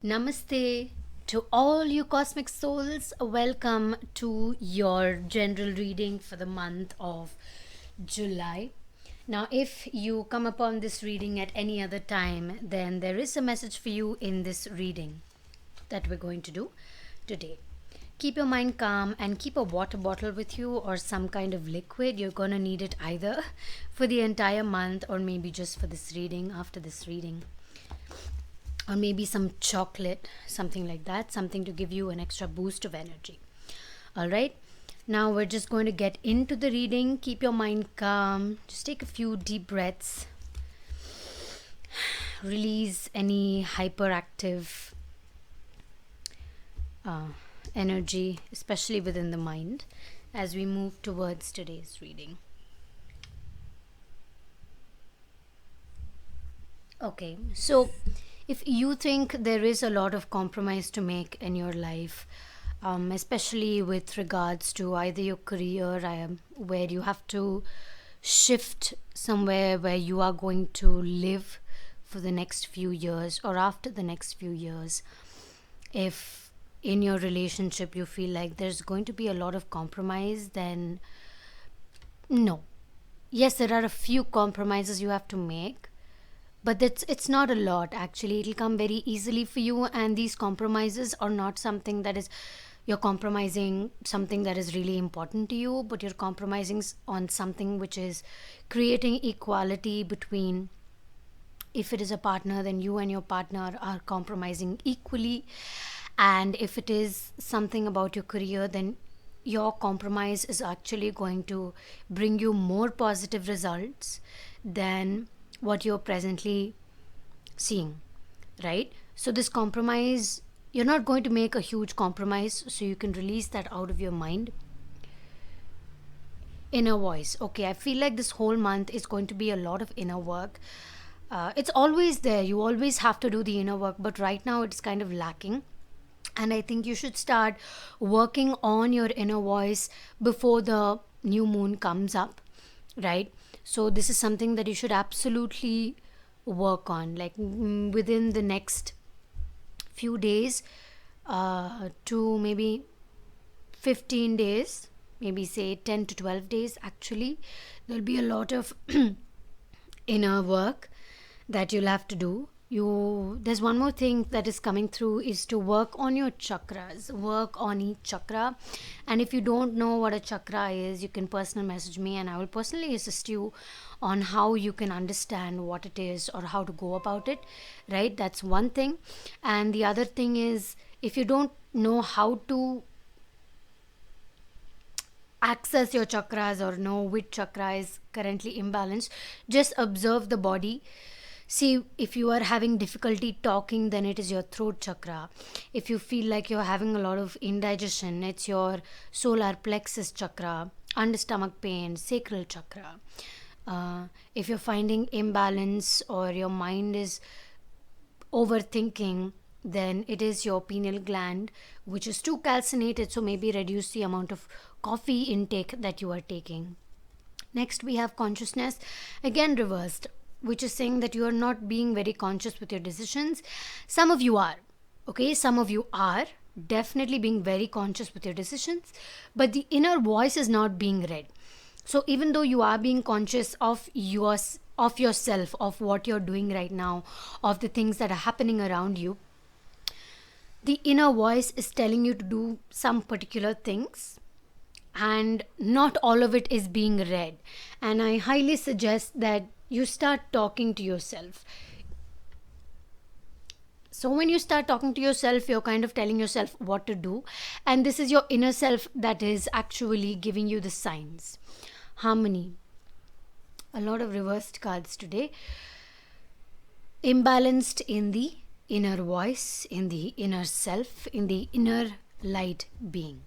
Namaste to all you cosmic souls. Welcome to your general reading for the month of July. Now, if you come upon this reading at any other time, then there is a message for you in this reading that we're going to do today. Keep your mind calm and keep a water bottle with you or some kind of liquid. You're going to need it either for the entire month or maybe just for this reading, after this reading, or maybe some chocolate, something like that, something to give you an extra boost of energy. All right, now we're just going to get into the reading. Keep your mind calm, just take a few deep breaths, release any hyperactive energy, especially within the mind, as we move towards today's reading. Okay, so if you think there is a lot of compromise to make in your life, especially with regards to either your career, where you have to shift somewhere where you are going to live for the next few years or after the next few years, if in your relationship you feel like there's going to be a lot of compromise, then no. Yes, there are a few compromises you have to make, but it's not a lot. Actually, it'll come very easily for you, and these compromises are not something that is, you're compromising something that is really important to you, but you're compromising on something which is creating equality between, if it is a partner, then you and your partner are compromising equally, and if it is something about your career, then your compromise is actually going to bring you more positive results than what you're presently seeing, right? So, this compromise, you're not going to make a huge compromise, so you can release that out of your mind. Inner voice. Okay, I feel like this whole month is going to be a lot of inner work. It's always there, you always have to do the inner work, but right now it's kind of lacking. And I think you should start working on your inner voice before the new moon comes up, right? So this is something that you should absolutely work on, like within the next few days, to maybe 15 days, maybe say 10 to 12 days. Actually, there'll be a lot of inner work that you'll have to do. There's one more thing that is coming through, is to work on your chakras, work on each chakra. And if you don't know what a chakra is, you can personal message me and I will personally assist you on how you can understand what it is or how to go about it, right? That's one thing. And the other thing is, if you don't know how to access your chakras or know which chakra is currently imbalanced, just observe the body. See, if you are having difficulty talking, then it is your throat chakra. If you feel like you're having a lot of indigestion, it's your solar plexus chakra. Under stomach pain, sacral chakra. If you're finding imbalance or your mind is overthinking, then it is your pineal gland, which is too calcinated, so maybe reduce the amount of coffee intake that you are taking. Next, we have consciousness, again reversed, which is saying that you are not being very conscious with your decisions. Some of you are, okay? Some of you are definitely being very conscious with your decisions, but the inner voice is not being read. So even though you are being conscious of yourself, of what you're doing right now, of the things that are happening around you, the inner voice is telling you to do some particular things, and not all of it is being read. And I highly suggest that you start talking to yourself. So when you start talking to yourself, you're kind of telling yourself what to do, and this is your inner self that is actually giving you the signs. Harmony. A lot of reversed cards today. Imbalanced in the inner voice, in the inner self, in the inner light being.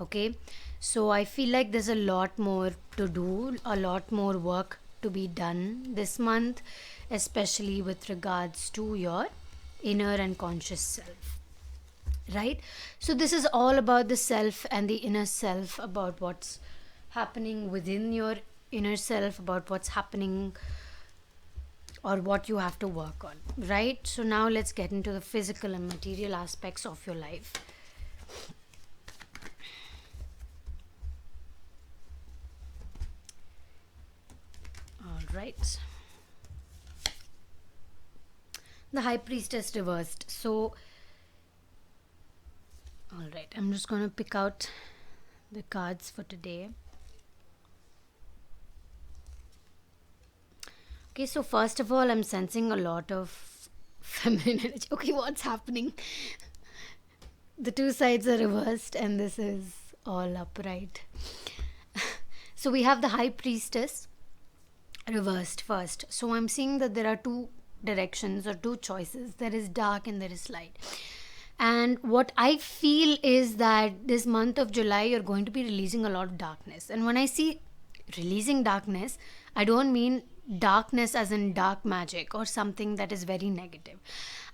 Okay, so I feel like there's a lot more to do, a lot more work to be done this month, especially with regards to your inner and conscious self, right? So this is all about the self and the inner self, about what's happening within your inner self, about what's happening or what you have to work on, right? So now let's get into the physical and material aspects of your life. All right. The High Priestess reversed. So, all right, I'm just going to pick out the cards for today. Okay, so first of all, I'm sensing a lot of feminine energy. Okay, what's happening? The two sides are reversed and this is all upright. So we have the High Priestess reversed first. So I'm seeing that there are two directions or two choices. There is dark and there is light. And what I feel is that this month of July, you're going to be releasing a lot of darkness. And when I see releasing darkness, I don't mean darkness as in dark magic or something that is very negative.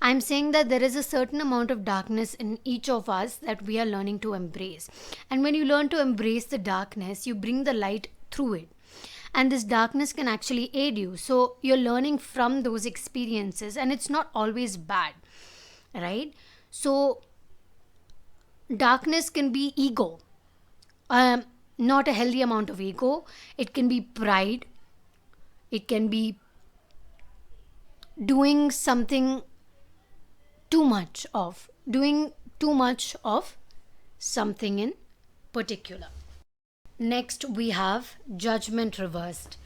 I'm saying that there is a certain amount of darkness in each of us that we are learning to embrace. And when you learn to embrace the darkness, you bring the light through it. And this darkness can actually aid you. So you're learning from those experiences, and it's not always bad, right? So darkness can be ego, not a healthy amount of ego. It can be pride. It can be doing something doing too much of something in particular. Next, we have Judgment reversed.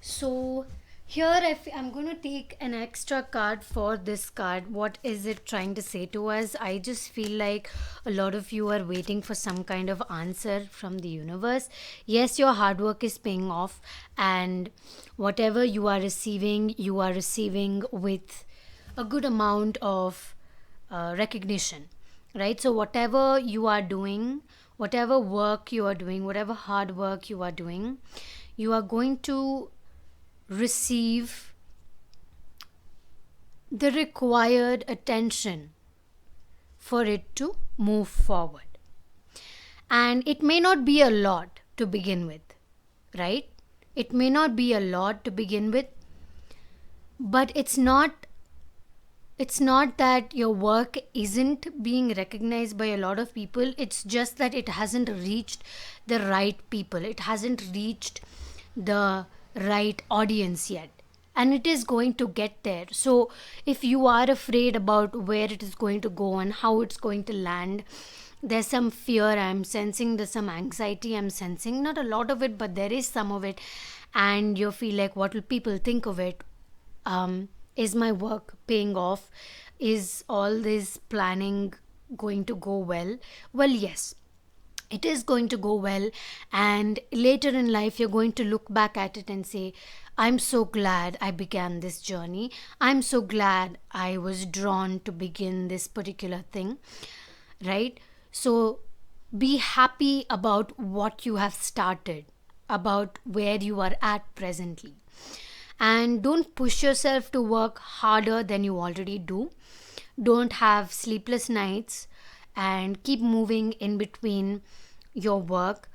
So here I'm going to take an extra card for this card. What is it trying to say to us? I just feel like a lot of you are waiting for some kind of answer from the universe. Yes, your hard work is paying off, and whatever you are receiving with a good amount of recognition, right? So whatever you are doing, whatever work you are doing, whatever hard work you are doing, you are going to receive the required attention for it to move forward. And it may not be a lot to begin with, right? It may not be a lot to begin with, but it's not that your work isn't being recognized by a lot of people. It's just that it hasn't reached the right people. It hasn't reached the right audience yet. And it is going to get there. So if you are afraid about where it is going to go and how it's going to land, there's some fear I'm sensing, there's some anxiety I'm sensing. Not a lot of it, but there is some of it. And you feel like, what will people think of it? Is my work paying off? Is all this planning going to go well? Well, yes, it is going to go well. And later in life, you're going to look back at it and say, I'm so glad I began this journey. I'm so glad I was drawn to begin this particular thing, right? So be happy about what you have started, about where you are at presently. And don't push yourself to work harder than you already do. Don't have sleepless nights, and keep moving in between your work.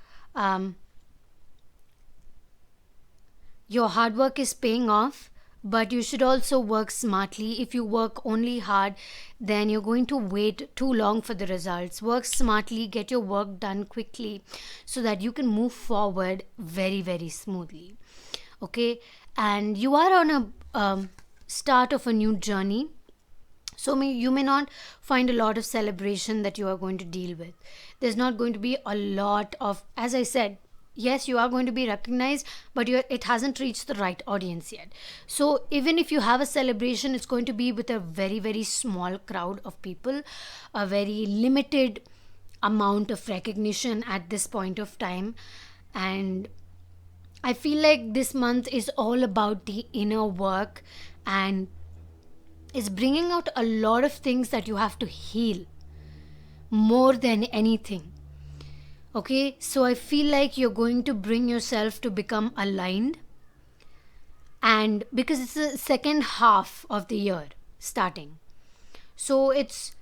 Your hard work is paying off, but you should also work smartly. If you work only hard, then you're going to wait too long for the results. Work smartly, get your work done quickly so that you can move forward very, very smoothly. Okay, and you are on a start of a new journey. So you may not find a lot of celebration that you are going to deal with. There's not going to be a lot of, as I said, yes, you are going to be recognized, but it hasn't reached the right audience yet. So even if you have a celebration, it's going to be with a very, very small crowd of people, a very limited amount of recognition at this point of time. And I feel like this month is all about the inner work, and is bringing out a lot of things that you have to heal more than anything. Okay, so I feel like you're going to bring yourself to become aligned, and because it's the second half of the year starting, so it's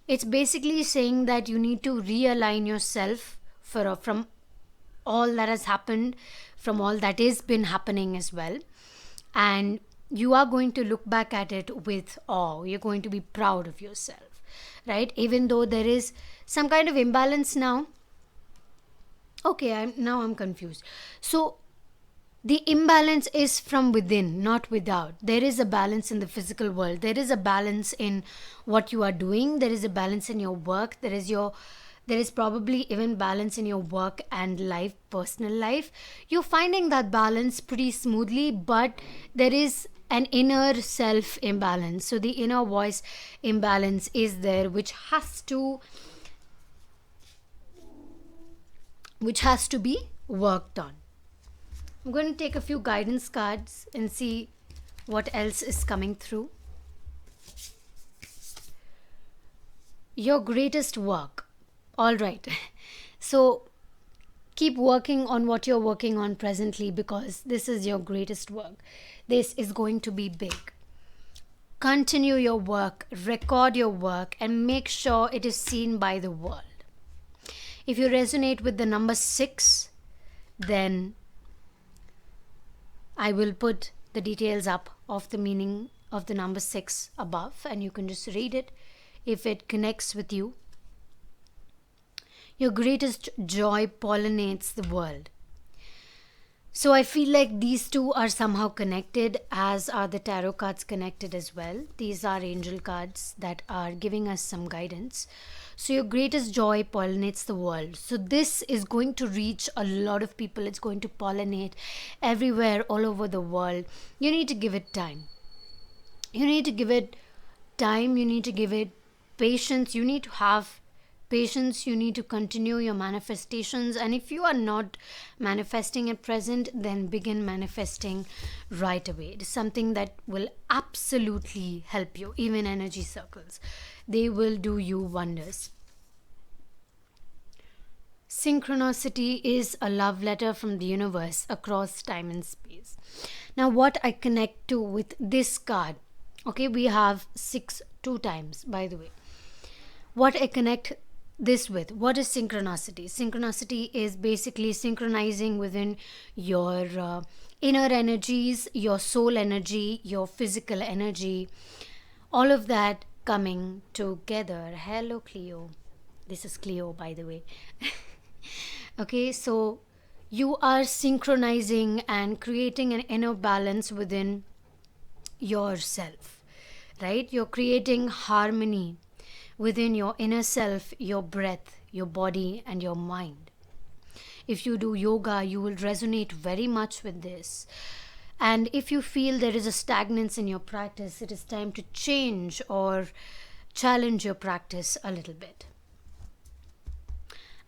basically saying that you need to realign yourself from all that has happened, from all that is been happening as well. And you are going to look back at it with awe. You're going to be proud of yourself, right? Even though there is some kind of imbalance now. Okay, I'm confused. So the imbalance is from within, not without. There is a balance in the physical world. There is a balance in what you are doing. There is a balance in your work. There is probably even balance in your work and life, personal life. You're finding that balance pretty smoothly, but there is an inner self imbalance. So the inner voice imbalance is there, which has to be worked on. I'm going to take a few guidance cards and see what else is coming through. Your greatest work. All right. So keep working on what you're working on presently, because this is your greatest work. This is going to be big. Continue your work, record your work, and make sure it is seen by the world. If you resonate with the number 6, then I will put the details up of the meaning of the number 6 above, and you can just read it if it connects with you. Your greatest joy pollinates the world. So I feel like these two are somehow connected, as are the tarot cards connected as well. These are angel cards that are giving us some guidance. So your greatest joy pollinates the world. So this is going to reach a lot of people. It's going to pollinate everywhere, all over the world. You need to give it time. You need to give it time. You need to give it patience. You need to have patience. You need to continue your manifestations. And if you are not manifesting at present, then begin manifesting right away. It is something that will absolutely help you. Even energy circles, they will do you wonders. Synchronicity is a love letter from the universe across time and space. Now what I connect to with this card, okay, we have 6 2 times, by the way. What I connect this with, what is synchronicity? Synchronicity is basically synchronizing within your inner energies, your soul energy, your physical energy, all of that coming together. Hello Cleo, this is Cleo, by the way. Okay, so you are synchronizing and creating an inner balance within yourself, right? You're creating harmony within your inner self, your breath, your body, and your mind. If you do yoga, you will resonate very much with this. And if you feel there is a stagnance in your practice, it is time to change or challenge your practice a little bit.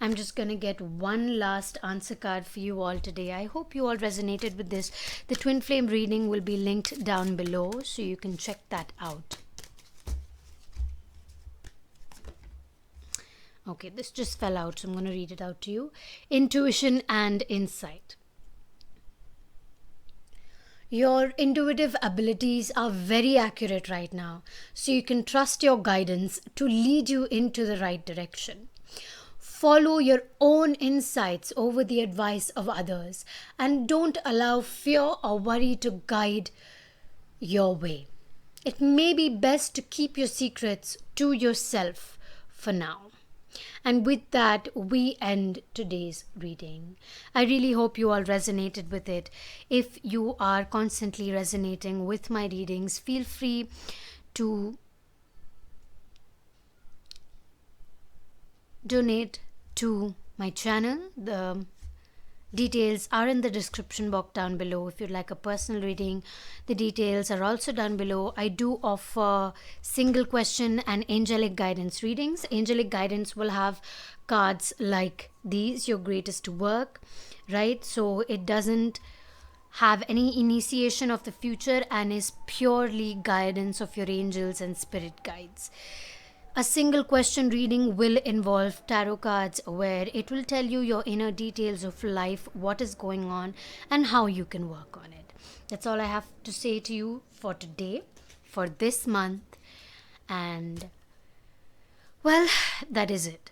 I'm just going to get one last answer card for you all today. I hope you all resonated with this. The twin flame reading will be linked down below, so you can check that out. Okay, this just fell out, so I'm going to read it out to you. Intuition and insight. Your intuitive abilities are very accurate right now, so you can trust your guidance to lead you into the right direction. Follow your own insights over the advice of others, and don't allow fear or worry to guide your way. It may be best to keep your secrets to yourself for now. And with that, we end today's reading. I really hope you all resonated with it. If you are constantly resonating with my readings, feel free to donate to my channel. The details are in the description box down below. If you'd like a personal reading, the details are also down below. I do offer single question and angelic guidance readings. Angelic guidance will have cards like these, your greatest work, right? So it doesn't have any initiation of the future and is purely guidance of your angels and spirit guides. A single question reading will involve tarot cards, where it will tell you your inner details of life, what is going on, and how you can work on it. That's all I have to say to you for today, for this month. And well, that is it.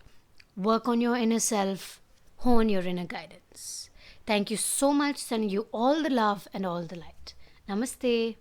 Work on your inner self, hone your inner guidance. Thank you so much. Sending you all the love and all the light. Namaste.